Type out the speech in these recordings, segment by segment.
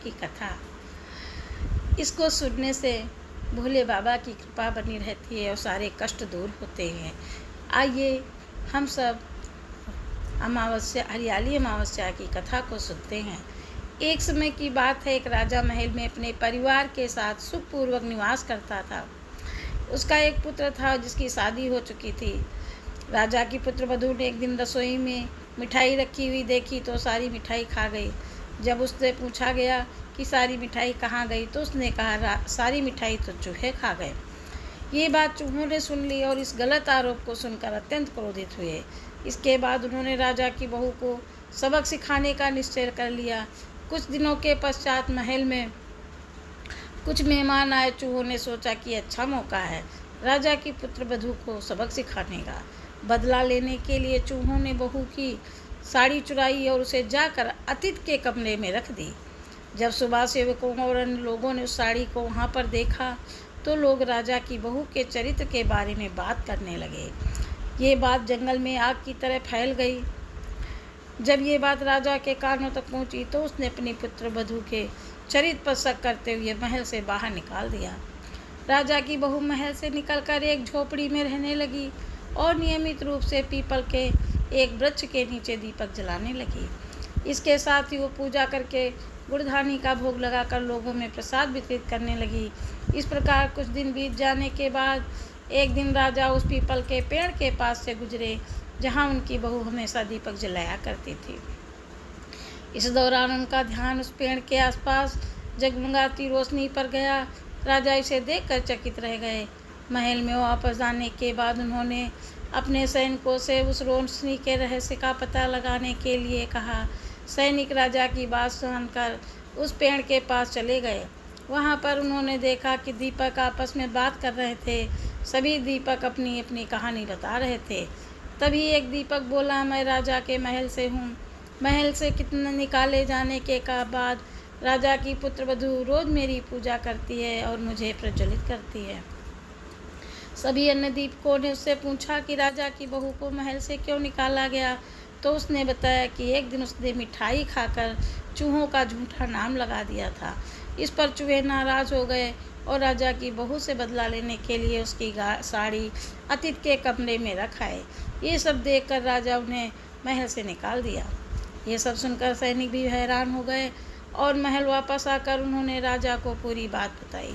की कथा। इसको सुनने से भोले बाबा की कृपा बनी रहती है और सारे कष्ट दूर होते हैं। आइए हम सब हरियाली अमावस्या की कथा को सुनते हैं। एक समय की बात है, एक राजा महल में अपने परिवार के साथ सुखपूर्वक निवास करता था। उसका एक पुत्र था जिसकी शादी हो चुकी थी। राजा की पुत्रवधू ने एक दिन रसोई में मिठाई रखी हुई देखी तो सारी मिठाई खा गई। जब उससे पूछा गया कि सारी मिठाई कहाँ गई तो उसने कहा, सारी मिठाई तो चूहे खा गए। ये बात चूहों ने सुन ली और इस गलत आरोप को सुनकर अत्यंत क्रोधित हुए। इसके बाद उन्होंने राजा की बहू को सबक सिखाने का निश्चय कर लिया। कुछ दिनों के पश्चात महल में कुछ मेहमान आए। चूहों ने सोचा कि अच्छा मौका है राजा की पुत्रवधू को सबक सिखाने का। बदला लेने के लिए चूहों ने बहू की साड़ी चुराई और उसे जाकर अतिथि के कमरे में रख दी। जब सुबह सेवकों और अन्य लोगों ने उस साड़ी को वहाँ पर देखा तो लोग राजा की बहू के चरित्र के बारे में बात करने लगे। ये बात जंगल में आग की तरह फैल गई। जब ये बात राजा के कानों तक पहुँची तो उसने अपनी पुत्रवधू के चरित्र पर शक करते हुए महल से बाहर निकाल दिया। राजा की बहू महल से निकलकर एक झोपड़ी में रहने लगी और नियमित रूप से पीपल के एक वृक्ष के नीचे दीपक जलाने लगी। इसके साथ ही वो पूजा करके गुड़धानी का भोग लगाकर लोगों में प्रसाद वितरित करने लगी। इस प्रकार कुछ दिन बीत जाने के बाद एक दिन राजा उस पीपल के पेड़ के पास से गुजरे जहाँ उनकी बहू हमेशा दीपक जलाया करती थी। इस दौरान उनका ध्यान उस पेड़ के आसपास जगमगाती रोशनी पर गया। राजा इसे देखकर चकित रह गए। महल में वापस आने के बाद उन्होंने अपने सैनिकों से उस रोशनी के रहस्य का पता लगाने के लिए कहा। सैनिक राजा की बात सुनकर उस पेड़ के पास चले गए। वहाँ पर उन्होंने देखा कि दीपक आपस में बात कर रहे थे। सभी दीपक अपनी अपनी कहानी बता रहे थे। तभी एक दीपक बोला, मैं राजा के महल से हूँ। महल से कितने निकाले जाने के बाद राजा की पुत्रवधू रोज़ मेरी पूजा करती है और मुझे प्रज्वलित करती है। सभी अन्य दीपकों ने उससे पूछा कि राजा की बहू को महल से क्यों निकाला गया तो उसने बताया कि एक दिन उसने मिठाई खाकर चूहों का झूठा नाम लगा दिया था। इस पर चूहे नाराज़ हो गए और राजा की बहू से बदला लेने के लिए उसकी साड़ी अतिथि के कमरे में रख आए। ये सब देखकर राजा उन्हें महल से निकाल दिया। ये सब सुनकर सैनिक भी हैरान हो गए और महल वापस आकर उन्होंने राजा को पूरी बात बताई।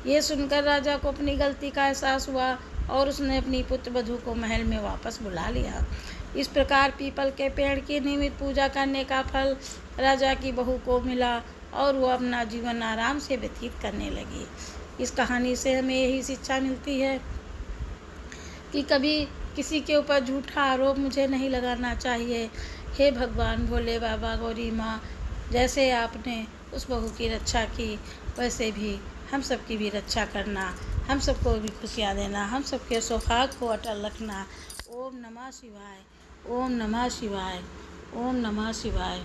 ये सुनकर राजा को अपनी गलती का एहसास हुआ और उसने अपनी पुत्रवधू को महल में वापस बुला लिया। इस प्रकार पीपल के पेड़ की नियमित पूजा करने का फल राजा की बहू को मिला और वो अपना जीवन आराम से व्यतीत करने लगी। इस कहानी से हमें यही शिक्षा मिलती है कि कभी किसी के ऊपर झूठा आरोप मुझे नहीं लगाना चाहिए। हे भगवान भोले बाबा, गौरी माँ, जैसे आपने उस बहू की रक्षा की वैसे भी हम सब की भी रक्षा करना, हम सबको भी खुशियाँ देना, हम सबके सौभाग्य को अटल रखना। ओम नमः शिवाय, ओम नमः शिवाय, ओम नमः शिवाय।